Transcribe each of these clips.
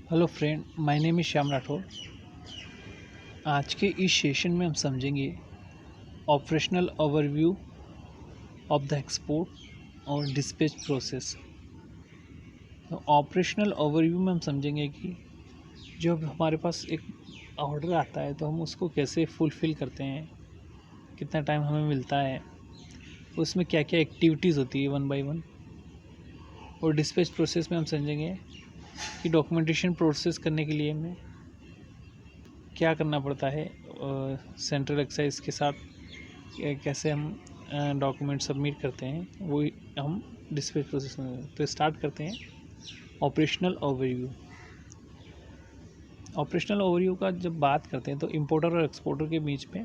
Hello friend, my name is Shyam Rathore. आज के इस सेशन में हम समझेंगे operational overview of the export और डिस्पैच प्रोसेस। तो ऑपरेशनल ओवरव्यू में हम समझेंगे कि जब हमारे पास एक ऑर्डर आता है तो हम उसको कैसे फुलफ़िल करते हैं, कितना टाइम हमें मिलता है, उसमें क्या क्या एक्टिविटीज़ होती है वन बाय वन। और डिस्पैच प्रोसेस में हम समझेंगे कि डॉक्यूमेंटेशन प्रोसेस करने के लिए हमें क्या करना पड़ता है, सेंट्रल एक्साइज के साथ कैसे हम डॉक्यूमेंट सबमिट करते हैं, वो हम डिस्पैच प्रोसेस में। तो स्टार्ट करते हैं ऑपरेशनल ओवरव्यू। ऑपरेशनल ओवरव्यू का जब बात करते हैं तो इंपोर्टर और एक्सपोर्टर के बीच में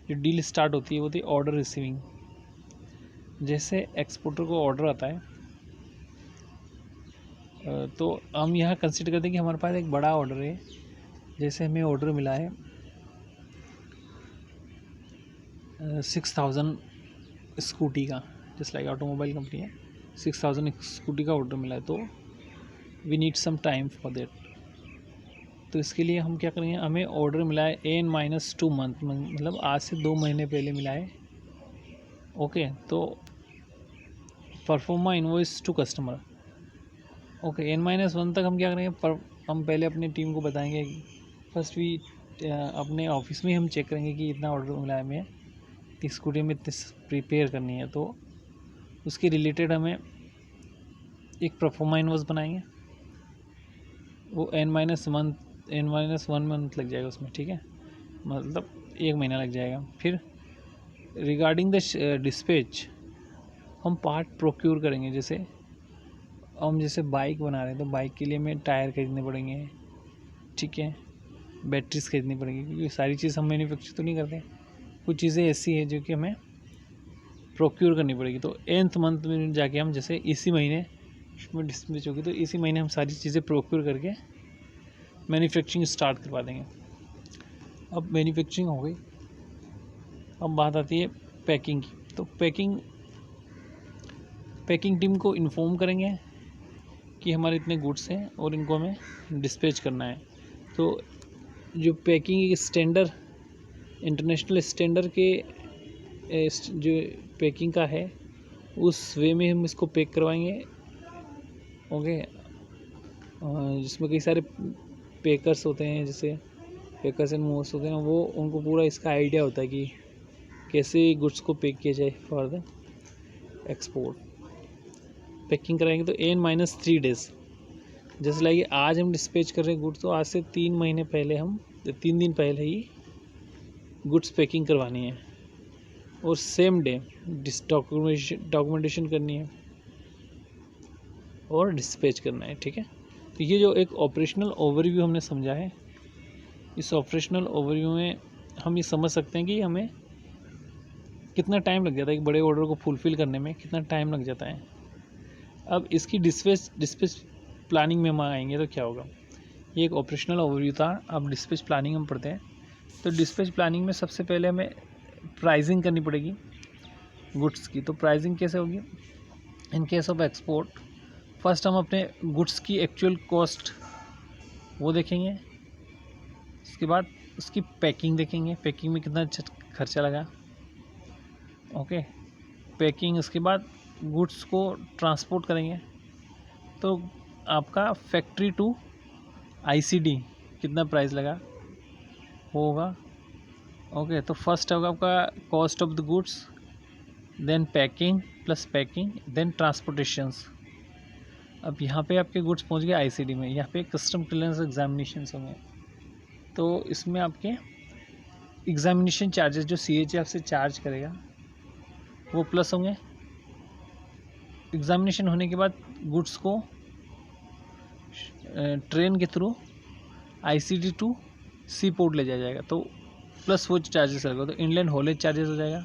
जो डील स्टार्ट होती है वो होती है ऑर्डर रिसीविंग। जैसे एक्सपोर्टर को ऑर्डर आता है तो हम यहाँ कंसिडर करते हैं कि हमारे पास एक बड़ा ऑर्डर है। जैसे हमें ऑर्डर मिला है 6000 स्कूटी का, जस्ट लाइक ऑटोमोबाइल कंपनी है, 6000 स्कूटी का ऑर्डर मिला है। तो we need some time for that. तो इसके लिए हम क्या करेंगे, हमें ऑर्डर मिला है N-2 मंथ, मतलब आज से 2 महीने पहले मिला है। ओके, तो proforma invoice to customer. Okay, N-1 तक हम क्या करेंगे, हम पहले अपनी टीम को बताएंगे। फर्स्ट वी अपने ऑफिस में हम चेक करेंगे कि इतना ऑर्डर मिला है हमें, स्कूटी में प्रिपेयर करनी है। तो उसके रिलेटेड हमें एक परफॉर्मा इनवॉइस बनाएंगे। वो N-1 मंथ लग जाएगा उसमें, ठीक है, मतलब 1 महीना लग जाएगा। फिर रिगार्डिंग द डिस्पैच हम पार्ट प्रोक्योर करेंगे। जैसे हम बाइक बना रहे हैं तो बाइक के लिए हमें टायर खरीदने पड़ेंगे, ठीक है, बैटरीज खरीदनी पड़ेंगी, क्योंकि सारी चीज़ हम मैन्युफैक्चर तो नहीं करते। कुछ चीज़ें ऐसी है जो कि हमें प्रोक्योर करनी पड़ेगी। तो 8th मंथ में जाके हम, जैसे इसी महीने में डिस्पैच होगी तो इसी महीने हम सारी चीज़ें प्रोक्योर करके मैन्युफैक्चरिंग स्टार्ट करवा देंगे। अब मैन्युफैक्चरिंग हो गई, अब बात आती है पैकिंग की। तो पैकिंग टीम को इन्फॉर्म करेंगे कि हमारे इतने गुड्स हैं और इनको हमें डिस्पैच करना है। तो जो पैकिंग स्टैंडर्ड, इंटरनेशनल स्टैंडर्ड के जो पैकिंग का है उस वे में हम इसको पैक करवाएंगे। ओके, जिसमें कई सारे पैकर्स होते हैं, जैसे पैकर्स एंड मूवर्स होते हैं, वो उनको पूरा इसका आइडिया होता है कि कैसे गुड्स को पैक किया जाए फॉर द एक्सपोर्ट। पैकिंग कराएंगे तो N-3 डेज़, जैसे लाइक आज हम डिस्पैच कर रहे हैं गुड्स, तो आज से 3 महीने पहले, हम 3 दिन पहले ही गुड्स पैकिंग करवानी है और सेम डे डॉक्यूमेंटेशन करनी है और डिस्पैच करना है, ठीक है। तो ये जो एक ऑपरेशनल ओवरव्यू हमने समझा है, इस ऑपरेशनल ओवरव्यू में हम ये समझ सकते हैं कि हमें कितना टाइम लग जाता है, एक बड़े ऑर्डर को फुलफ़िल करने में कितना टाइम लग जाता है। अब इसकी डिस्पैच प्लानिंग में हम आएंगे तो क्या होगा। ये एक ऑपरेशनल ओवरव्यू था। अब डिस्पैच प्लानिंग हम पढ़ते हैं। तो डिस्पैच प्लानिंग में सबसे पहले हमें प्राइसिंग करनी पड़ेगी गुड्स की। तो प्राइसिंग कैसे होगी in case of export. First हम अपने गुड्स की एक्चुअल कॉस्ट वो देखेंगे, उसके बाद उसकी पैकिंग देखेंगे, पैकिंग में कितना खर्चा लगा। ओके, पैकिंग, उसके बाद गुड्स को ट्रांसपोर्ट करेंगे तो आपका फैक्ट्री टू आईसीडी कितना प्राइस लगा होगा। ओके, तो फर्स्ट होगा आपका cost of the goods, then packing plus packing, then transportations. अब यहाँ पे आपके गुड्स पहुँच गए आईसीडी में, यहाँ पे कस्टम क्लियरेंस एग्जामिनेशन होंगे। तो इसमें आपके एग्जामिनेशन चार्जेस जो CH आपसे चार्ज करेगा वो प्लस होंगे। एग्जामिनेशन होने के बाद गुड्स को ट्रेन के through ICD to sea port ले जाया जाएगा, तो प्लस वो चार्जेस लगेगा, तो इनलैंड हॉलेज चार्जेस हो जाएगा।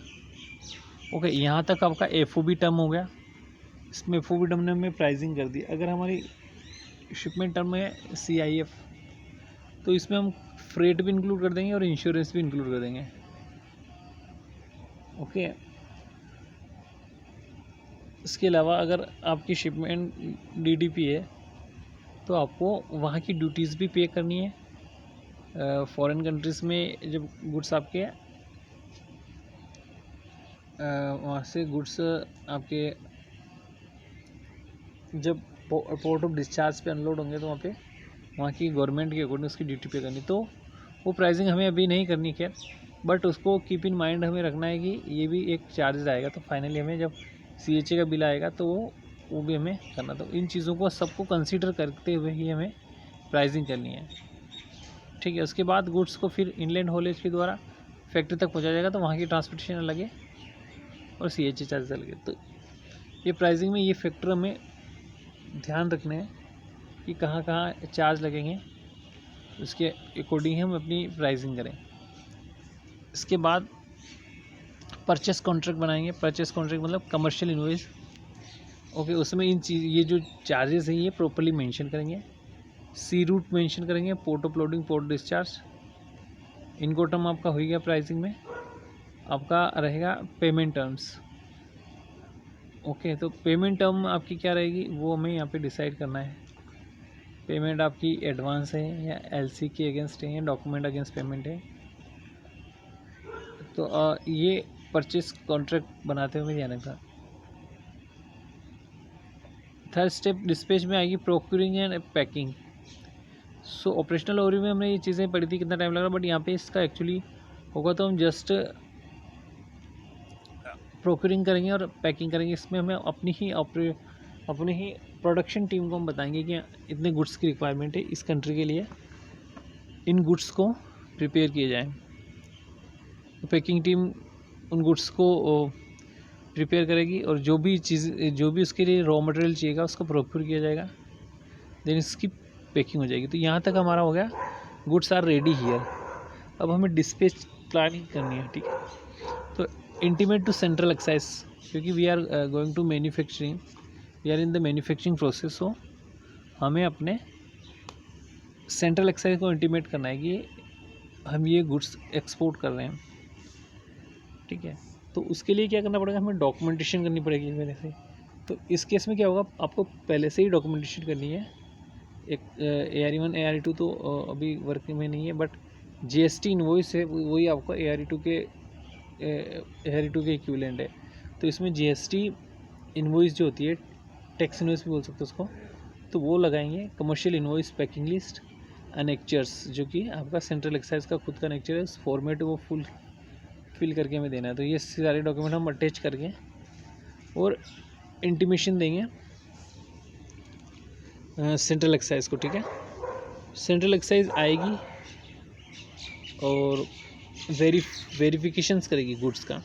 ओके, यहाँ तक आपका FOB टर्म हो गया। इसमें FOB टर्म ने हमें प्राइसिंग कर दी। अगर हमारी शिपमेंट टर्म है CIF, तो इसमें हम फ्रेट भी इंक्लूड कर देंगे और इंश्योरेंस भी इंक्लूड कर देंगे। ओके, इसके अलावा अगर आपकी शिपमेंट DDP है तो आपको वहाँ की ड्यूटीज़ भी पे करनी है। फॉरेन कंट्रीज़ में जब गुड्स आपके वहाँ से गुड्स आपके जब पोर्ट ऑफ डिस्चार्ज पे अनलोड होंगे तो वहाँ की गवर्नमेंट के अकॉर्डिंग उसकी ड्यूटी पे करनी, तो वो प्राइसिंग हमें अभी नहीं करनी खैर, बट उसको कीप इन माइंड हमें रखना है कि ये भी एक चार्जेस आएगा। तो फाइनली हमें जब CHA का बिल आएगा तो वो भी हमें करना, तो इन चीज़ों को सबको कंसीडर करते हुए ही हमें प्राइसिंग करनी है, ठीक है। उसके बाद गुड्स को फिर इनलैंड हॉलेज के द्वारा फैक्ट्री तक पहुँचाया जाएगा, तो वहाँ की ट्रांसपोर्टेशन अलग है और CHA चार्जेस अलग है। तो ये प्राइसिंग में ये फैक्टर हमें ध्यान रखने हैं कि कहाँ कहाँ चार्ज लगेंगे, उसके अकॉर्डिंग हम अपनी प्राइसिंग करें। इसके बाद परचेस कॉन्ट्रैक्ट बनाएंगे। परचेस कॉन्ट्रैक्ट मतलब कमर्शियल इनवॉइस, ओके। उसमें इन चीज़ ये जो चार्जेस हैं ये प्रॉपर्ली मेंशन करेंगे, सी रूट मेंशन करेंगे, port of loading, port discharge. इनको टर्म आपका हो गया। प्राइसिंग में आपका रहेगा पेमेंट टर्म्स, ओके। तो पेमेंट टर्म आपकी क्या रहेगी वो हमें यहाँ पे डिसाइड करना है। पेमेंट आपकी एडवांस है या LC के अगेंस्ट है या डॉक्यूमेंट अगेंस्ट पेमेंट है, तो ये परचेस कॉन्ट्रैक्ट बनाते हुए ध्यान रखना। थर्ड स्टेप डिस्पैच में आएगी procuring and packing. So operational overview में हमने ये चीज़ें पढ़ी थी, कितना टाइम लगा, बट यहाँ पे इसका एक्चुअली होगा तो हम जस्ट प्रोक्यूरिंग करेंगे और पैकिंग करेंगे। इसमें हमें अपनी ही प्रोडक्शन टीम को हम बताएंगे कि इतने गुड्स की रिक्वायरमेंट है इस कंट्री के लिए, इन गुड्स को प्रिपेयर किए जाएँ। तो पैकिंग टीम उन गुड्स को प्रिपेयर करेगी और जो भी उसके लिए रॉ मटेरियल चाहिएगा उसको प्रोक्योर किया जाएगा, देन इसकी पैकिंग हो जाएगी। तो यहाँ तक हमारा हो गया, गुड्स आर रेडी हियर। अब हमें डिस्पैच प्लानिंग करनी है, ठीक है। तो इंटीमेट टू सेंट्रल एक्साइज, क्योंकि we are going to manufacturing, we are in the manufacturing process, so हमें अपने सेंट्रल एक्साइज को इंटीमेट करना है कि हम ये गुड्स एक्सपोर्ट कर रहे हैं, ठीक है। तो उसके लिए क्या करना पड़ेगा, हमें डॉक्यूमेंटेशन करनी पड़ेगी मेरे से। तो इस केस में क्या होगा, आपको पहले से ही डॉक्यूमेंटेशन करनी है। एक ARE1 ARE2 तो अभी वर्किंग में नहीं है, बट GST इनवॉइस है वही आपको ARE2 के इक्विवेलेंट है। तो इसमें GST इनवॉइस जो होती है, टैक्स इनवॉइस भी बोल सकते हो उसको, तो वो लगाएंगे। कमर्शियल इनवॉइस, पैकिंग लिस्ट, अनेक्चर्स, जो कि आपका सेंट्रल एक्साइज का खुद का अनेक्चर है, उस फॉर्मेट वो फिल करके हमें देना है। तो ये सारे डॉक्यूमेंट हम अटैच करके और इंटीमेशन देंगे सेंट्रल एक्साइज को, ठीक है। सेंट्रल एक्साइज आएगी और वेरिफिकेशंस करेगी गुड्स का,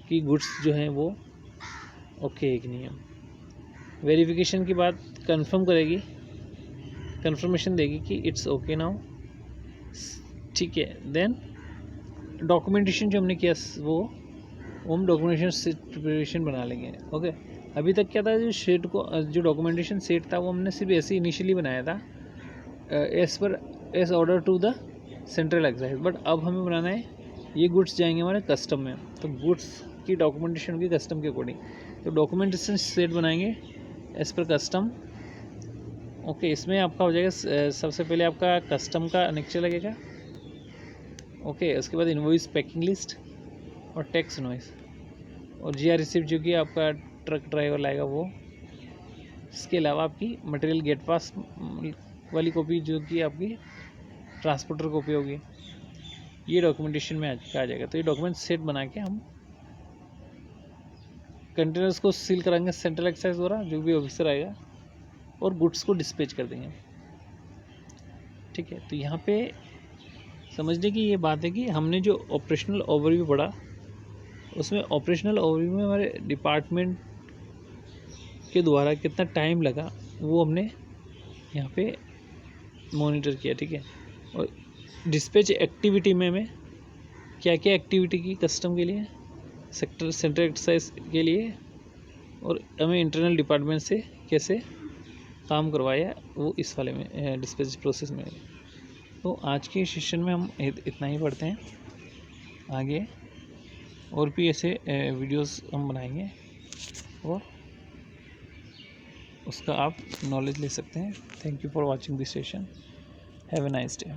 कि गुड्स जो हैं वो ओके है कि नहीं है। वेरिफिकेशन के बाद कंफर्म करेगी, कंफर्मेशन देगी कि इट्स ओके नाउ, ठीक है। देन डॉक्यूमेंटेशन जो हमने किया वो हम डॉक्यूमेंटेशन प्रिपरेशन बना लेंगे, ओके। अभी तक क्या था, जो डॉक्यूमेंटेशन सेट था वो हमने सिर्फ ऐसे इनिशियली बनाया था as order to the central excise, but अब हमें बनाना है, ये गुड्स जाएंगे हमारे कस्टम में, तो गुड्स की डॉक्यूमेंटेशन होगी कस्टम के अकॉर्डिंग। तो डॉक्यूमेंटेशन सेट बनाएंगे एज पर कस्टम, ओके। इसमें आपका हो जाएगा सबसे पहले आपका कस्टम का अनेक्चर लगेगा, ओके। उसके बाद इनवॉइस, पैकिंग लिस्ट और टैक्स इनवॉइस और GR रिसिप्ट जो कि आपका ट्रक ड्राइवर लाएगा वो। इसके अलावा आपकी मटेरियल गेट पास वाली कॉपी जो कि आपकी ट्रांसपोर्टर कॉपी होगी, ये डॉक्यूमेंटेशन में आ जाएगा। तो ये डॉक्यूमेंट सेट बना के हम कंटेनर्स को सील कराएंगे सेंट्रल एक्साइज द्वारा, जो भी ऑफिसर आएगा, और गुड्स को डिस्पैच कर देंगे, ठीक है। तो यहाँ पे समझने की ये बात है कि हमने जो ऑपरेशनल ओवरव्यू पढ़ा, उसमें ऑपरेशनल ओवरव्यू में हमारे डिपार्टमेंट के द्वारा कितना टाइम लगा वो हमने यहाँ पे मॉनिटर किया, ठीक है। और डिस्पैच एक्टिविटी में हमें क्या क्या एक्टिविटी की कस्टम के लिए, सेंट्रल एक्साइज के लिए, और हमें इंटरनल डिपार्टमेंट से कैसे काम करवाया वो इस वाले में डिस्पैच प्रोसेस में। तो आज के सेशन में हम इतना ही पढ़ते हैं, आगे और भी ऐसे वीडियोस हम बनाएंगे और उसका आप नॉलेज ले सकते हैं। Thank you for watching this session. Have a nice day.